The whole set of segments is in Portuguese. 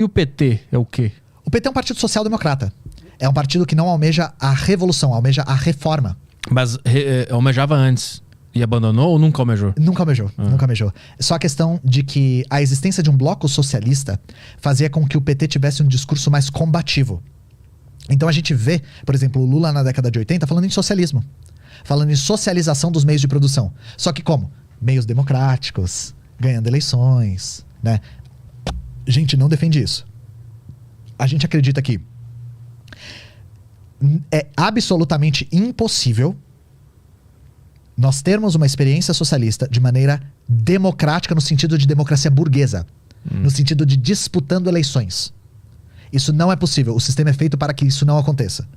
E o PT é o quê? O PT é um partido social-democrata. É um partido que não almeja a revolução, almeja a reforma. Mas almejava antes e abandonou ou nunca almejou? Nunca almejou, nunca almejou. Só a questão de que a existência de um bloco socialista fazia com que o PT tivesse um discurso mais combativo. Então a gente vê, por exemplo, o Lula na década de 80 falando em socialismo. Falando em socialização dos meios de produção. Só que como? Meios democráticos, ganhando eleições, né? A gente não defende isso. A gente acredita que é absolutamente impossível nós termos uma experiência socialista de maneira democrática, no sentido de democracia burguesa. No sentido de disputando eleições. Isso não é possível. O sistema é feito para que isso não aconteça.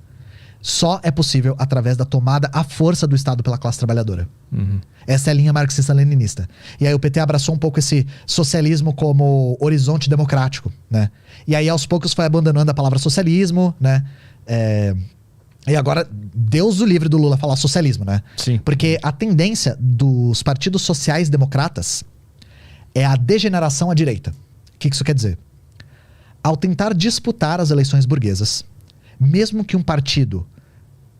Só é possível através da tomada à força do Estado pela classe trabalhadora. Essa é a linha marxista-leninista. E aí o PT abraçou um pouco esse socialismo como horizonte democrático, né? E aí aos poucos foi abandonando a palavra socialismo, né? E agora, Deus o livre do Lula falar socialismo, né? Sim. Porque a tendência dos partidos sociais-democratas é a degeneração à direita. O que isso quer dizer? Ao tentar disputar as eleições burguesas, mesmo que um partido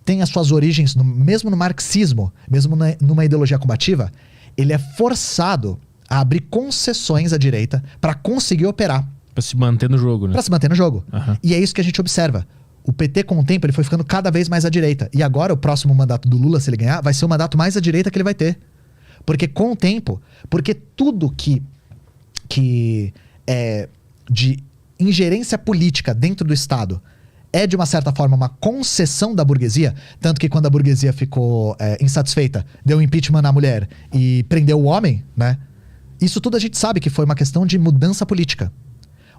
tenha suas origens mesmo no marxismo, mesmo numa ideologia combativa, ele é forçado a abrir concessões à direita para conseguir operar. Pra se manter no jogo, né? Para se manter no jogo. Uhum. E é isso que a gente observa. O PT, com o tempo, ele foi ficando cada vez mais à direita. E agora, o próximo mandato do Lula, se ele ganhar, vai ser o mandato mais à direita que ele vai ter. Porque com o tempo, porque tudo que é de ingerência política dentro do Estado é, de uma certa forma, uma concessão da burguesia, tanto que quando a burguesia ficou insatisfeita, deu impeachment na mulher e prendeu o homem, né? Isso tudo a gente sabe que foi uma questão de mudança política.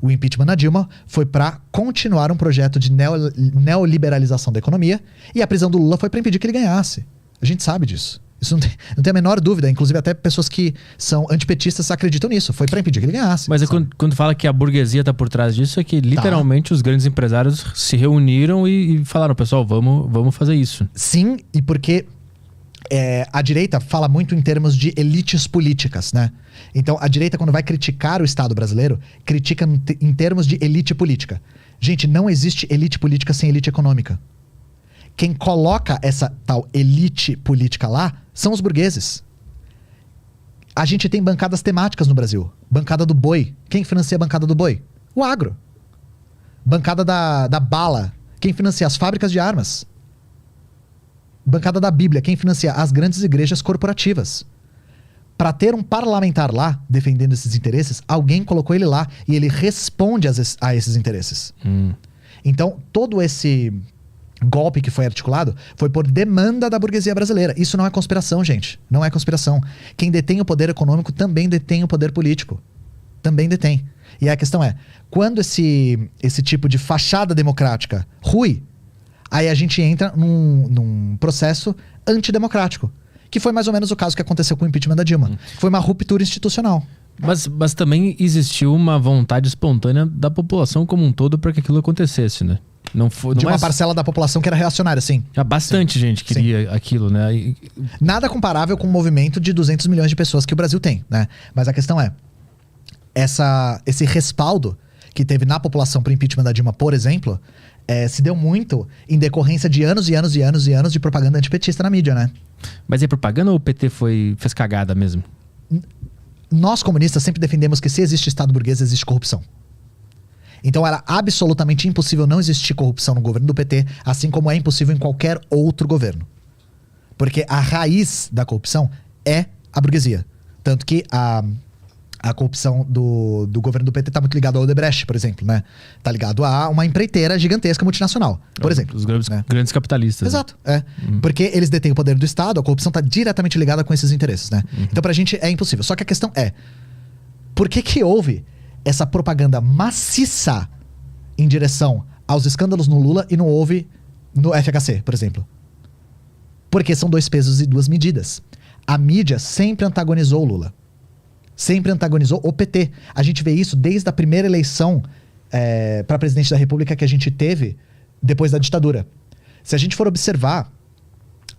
O impeachment na Dilma foi para continuar um projeto de neoliberalização da economia, e a prisão do Lula foi para impedir que ele ganhasse. A gente sabe disso. Isso não tem a menor dúvida. Inclusive até pessoas que são antipetistas acreditam nisso. Foi para impedir que ele ganhasse. Mas quando fala que a burguesia tá por trás disso, é que literalmente os grandes empresários se reuniram e falaram, pessoal, vamos fazer isso. Sim, e porque a direita fala muito em termos de elites políticas, né? Então a direita, quando vai criticar o Estado brasileiro, critica em termos de elite política. Gente, não existe elite política sem elite econômica. Quem coloca essa tal elite política lá são os burgueses. A gente tem bancadas temáticas no Brasil. Bancada do boi. Quem financia a bancada do boi? O agro. Bancada da bala. Quem financia? As fábricas de armas. Bancada da Bíblia. Quem financia? As grandes igrejas corporativas. Para ter um parlamentar lá, defendendo esses interesses, alguém colocou ele lá e ele responde a esses interesses. Então, todo esse golpe que foi articulado foi por demanda da burguesia brasileira. Isso não é conspiração, gente. Não é conspiração. Quem detém o poder econômico também detém o poder político. Também detém. E a questão é, quando esse tipo de fachada democrática rui, aí a gente entra num processo antidemocrático. Que foi mais ou menos o caso que aconteceu com o impeachment da Dilma. Foi uma ruptura institucional. Mas também existiu uma vontade espontânea da população como um todo para que aquilo acontecesse, né? Não foi, de uma parcela da população que era reacionária, sim. Já bastante gente queria aquilo, né? Nada comparável com o movimento de 200 milhões de pessoas que o Brasil tem, né? Mas a questão é, esse respaldo que teve na população para o impeachment da Dilma, por exemplo, se deu muito em decorrência de anos e anos e anos e anos de propaganda antipetista na mídia, né? Mas é propaganda ou o PT fez cagada mesmo? Nós comunistas sempre defendemos que se existe Estado burguês, existe corrupção. Então era absolutamente impossível não existir corrupção no governo do PT, assim como é impossível em qualquer outro governo. Porque a raiz da corrupção é a burguesia. Tanto que a corrupção do governo do PT está muito ligada ao Odebrecht, por exemplo, né? Tá ligado a uma empreiteira gigantesca multinacional, por exemplo. Os grandes capitalistas. Exato, Porque eles detêm o poder do Estado, a corrupção está diretamente ligada com esses interesses, né? Então pra gente é impossível. Só que a questão é, por que houve essa propaganda maciça em direção aos escândalos no Lula e não houve no FHC, por exemplo? Porque são dois pesos e duas medidas. A mídia sempre antagonizou o Lula. Sempre antagonizou o PT. A gente vê isso desde a primeira eleição para presidente da República que a gente teve depois da ditadura. Se a gente for observar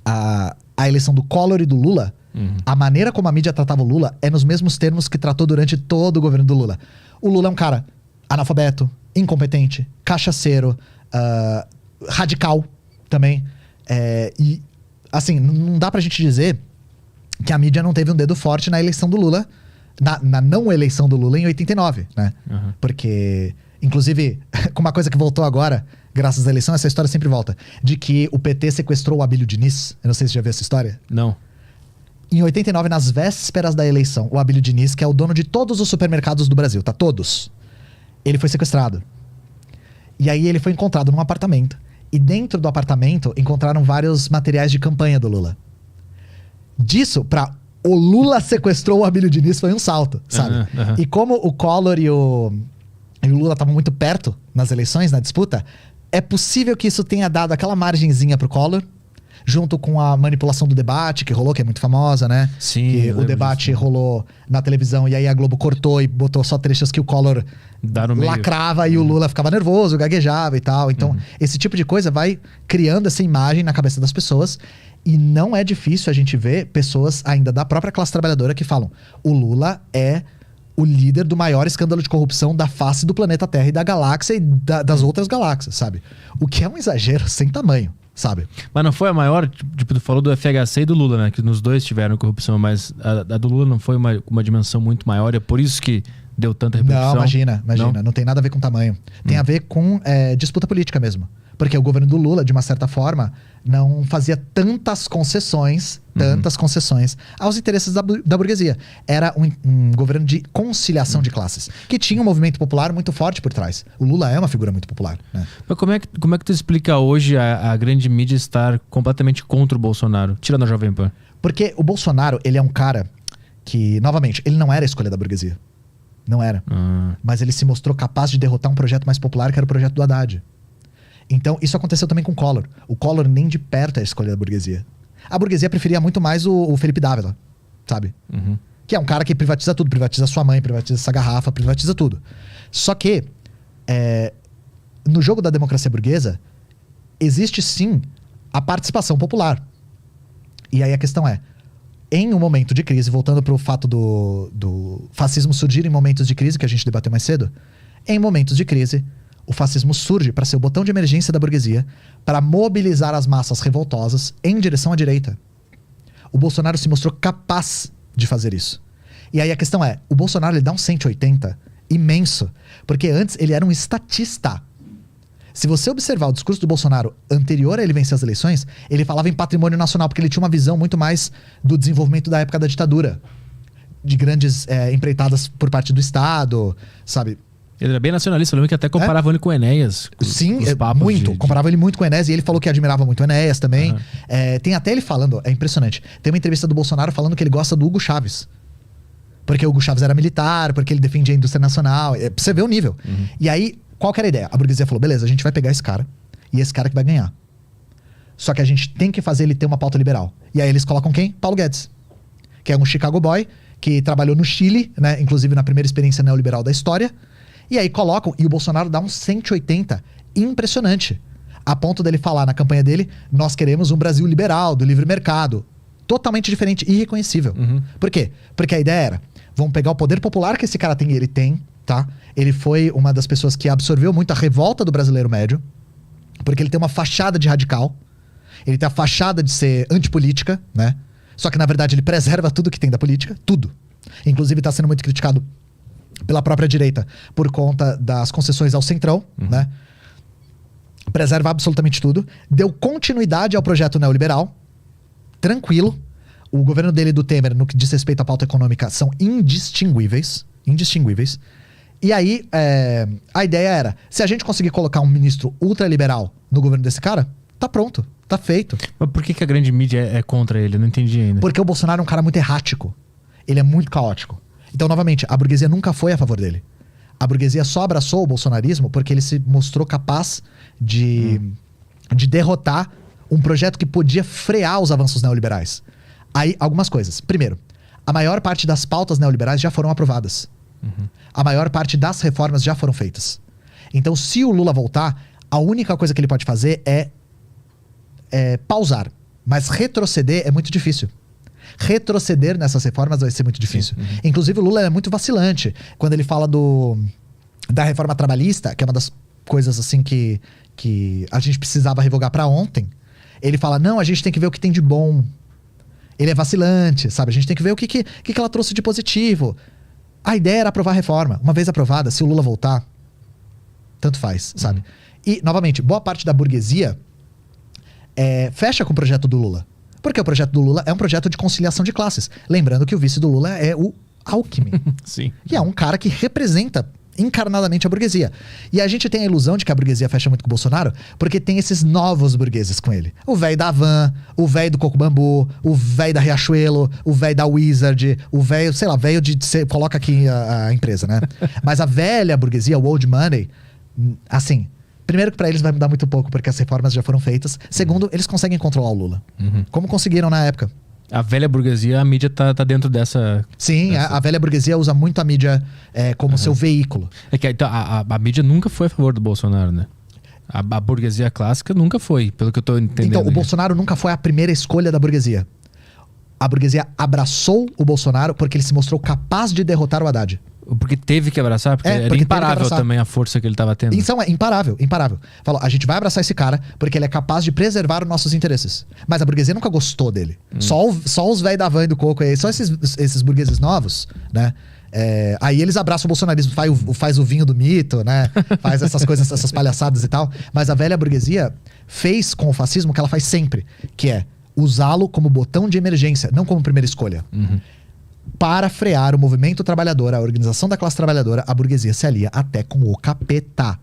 a eleição do Collor e do Lula, a maneira como a mídia tratava o Lula é nos mesmos termos que tratou durante todo o governo do Lula. O Lula é um cara analfabeto, incompetente, cachaceiro, radical também. E, assim, não dá pra gente dizer que a mídia não teve um dedo forte na eleição do Lula, na não eleição do Lula em 89, né? Uhum. Porque, inclusive, com uma coisa que voltou agora, graças à eleição, essa história sempre volta, de que o PT sequestrou o Abílio Diniz. Eu não sei se você já viu essa história. Não. Em 89, nas vésperas da eleição, o Abílio Diniz, que é o dono de todos os supermercados do Brasil, tá? Todos. Ele foi sequestrado. E aí ele foi encontrado num apartamento. E dentro do apartamento encontraram vários materiais de campanha do Lula. Disso pra o Lula sequestrou o Abílio Diniz foi um salto, sabe? Uhum. E como o Collor e o Lula estavam muito perto nas eleições, na disputa, é possível que isso tenha dado aquela margenzinha pro Collor, junto com a manipulação do debate, que rolou, que é muito famosa, né? Sim. Que o debate rolou na televisão e aí a Globo cortou e botou só trechos que o Collor lacrava e o Lula ficava nervoso, gaguejava e tal. Então, esse tipo de coisa vai criando essa imagem na cabeça das pessoas. E não é difícil a gente ver pessoas ainda da própria classe trabalhadora que falam: o Lula é o líder do maior escândalo de corrupção da face do planeta Terra e da galáxia e das outras galáxias, sabe? O que é um exagero sem tamanho, sabe? Mas não foi a maior, tipo, tu falou do FHC e do Lula, né? Que nos dois tiveram corrupção, mas a do Lula não foi uma dimensão muito maior, é por isso que deu tanta repercussão? Não, imagina. Não tem nada a ver com tamanho. Tem a ver com disputa política mesmo. Porque o governo do Lula, de uma certa forma, não fazia tantas concessões aos interesses da burguesia. Era um governo de conciliação de classes, que tinha um movimento popular muito forte por trás. O Lula é uma figura muito popular, né? Mas como é que tu explica hoje a grande mídia estar completamente contra o Bolsonaro, tirando a Jovem Pan? Porque o Bolsonaro, ele é um cara que, novamente, ele não era a escolha da burguesia. Não era. Mas ele se mostrou capaz de derrotar um projeto mais popular, que era o projeto do Haddad. Então, isso aconteceu também com o Collor. O Collor nem de perto é a escolha da burguesia. A burguesia preferia muito mais o Felipe Dávila, sabe? Que é um cara que privatiza tudo. Privatiza sua mãe, privatiza essa garrafa, privatiza tudo. Só que, no jogo da democracia burguesa, existe sim a participação popular. E aí a questão é, em um momento de crise, voltando para o fato do fascismo surgir em momentos de crise, que a gente debateu mais cedo, em momentos de crise, o fascismo surge para ser o botão de emergência da burguesia, para mobilizar as massas revoltosas em direção à direita. O Bolsonaro se mostrou capaz de fazer isso. E aí a questão é, o Bolsonaro ele dá um 180 imenso, porque antes ele era um estatista. Se você observar o discurso do Bolsonaro anterior a ele vencer as eleições, ele falava em patrimônio nacional, porque ele tinha uma visão muito mais do desenvolvimento da época da ditadura, de grandes empreitadas por parte do Estado, sabe? Ele era bem nacionalista, eu lembro que até comparava ele com o Enéas. Sim, muito. Comparava ele muito com o Enéas, e ele falou que admirava muito o Enéas também. Tem até ele falando, é impressionante. Tem uma entrevista do Bolsonaro falando que ele gosta do Hugo Chávez. Porque o Hugo Chávez era militar, porque ele defendia a indústria nacional. Pra você ver o nível. E aí, qual que era a ideia? A burguesia falou, beleza, a gente vai pegar esse cara, e esse cara que vai ganhar. Só que a gente tem que fazer ele ter uma pauta liberal. E aí eles colocam quem? Paulo Guedes. Que é um Chicago boy, que trabalhou no Chile, né? Inclusive na primeira experiência neoliberal da história. E aí colocam, e o Bolsonaro dá um 180 impressionante. A ponto dele falar na campanha dele, nós queremos um Brasil liberal, do livre mercado. Totalmente diferente, irreconhecível. Por quê? Porque a ideia era, vamos pegar o poder popular que esse cara tem, e ele tem, tá? Ele foi uma das pessoas que absorveu muito a revolta do brasileiro médio, porque ele tem uma fachada de radical, ele tem a fachada de ser antipolítica, né? Só que na verdade ele preserva tudo que tem da política, tudo. Inclusive está sendo muito criticado pela própria direita, por conta das concessões ao Centrão, né? Preserva absolutamente tudo. Deu continuidade ao projeto neoliberal. Tranquilo. O governo dele e do Temer, no que diz respeito à pauta econômica, são indistinguíveis. Indistinguíveis. E aí, a ideia era, se a gente conseguir colocar um ministro ultraliberal no governo desse cara, tá pronto. Tá feito. Mas por que a grande mídia é contra ele? Eu não entendi ainda. Porque o Bolsonaro é um cara muito errático. Ele é muito caótico. Então, novamente, a burguesia nunca foi a favor dele. A burguesia só abraçou o bolsonarismo porque ele se mostrou capaz de derrotar um projeto que podia frear os avanços neoliberais. Aí, algumas coisas. Primeiro, a maior parte das pautas neoliberais já foram aprovadas. A maior parte das reformas já foram feitas. Então, se o Lula voltar, a única coisa que ele pode fazer é pausar. Mas retroceder é muito difícil. Retroceder nessas reformas vai ser muito difícil. Inclusive o Lula é muito vacilante. Quando ele fala da reforma trabalhista, que é uma das coisas assim que a gente precisava revogar pra ontem, ele fala, não, a gente tem que ver o que tem de bom. Ele é vacilante, sabe? A gente tem que ver o que ela trouxe de positivo. A ideia era aprovar a reforma. Uma vez aprovada, se o Lula voltar, tanto faz, sabe? E, novamente, boa parte da burguesia fecha com o projeto do Lula. Porque o projeto do Lula é um projeto de conciliação de classes. Lembrando que o vice do Lula é o Alckmin. Sim. Que é um cara que representa encarnadamente a burguesia. E a gente tem a ilusão de que a burguesia fecha muito com o Bolsonaro porque tem esses novos burgueses com ele. O velho da Havan, o velho do Coco Bambu, o velho da Riachuelo, o velho da Wizard, o velho, sei lá, velho de... Coloca aqui a empresa, né? Mas a velha burguesia, o old money, assim... Primeiro que pra eles vai mudar muito pouco porque as reformas já foram feitas. Segundo, eles conseguem controlar o Lula. Como conseguiram na época. A velha burguesia, a mídia tá dentro dessa... Sim, a velha burguesia usa muito a mídia como seu veículo. É que então, a mídia nunca foi a favor do Bolsonaro, né? A burguesia clássica nunca foi, pelo que eu tô entendendo. Então, o Bolsonaro nunca foi a primeira escolha da burguesia. A burguesia abraçou o Bolsonaro porque ele se mostrou capaz de derrotar o Haddad. Porque teve que abraçar? Porque era imparável também a força que ele tava tendo. Então é imparável, imparável. Falou, a gente vai abraçar esse cara porque ele é capaz de preservar os nossos interesses. Mas a burguesia nunca gostou dele. Só os velhos da Van e do Coco, só esses burgueses novos, né? Aí eles abraçam o bolsonarismo, faz o vinho do mito, né? Faz essas coisas, essas palhaçadas e tal. Mas a velha burguesia fez com o fascismo o que ela faz sempre, que é usá-lo como botão de emergência, não como primeira escolha. Para frear o movimento trabalhador, a organização da classe trabalhadora, a burguesia se alia até com o capeta.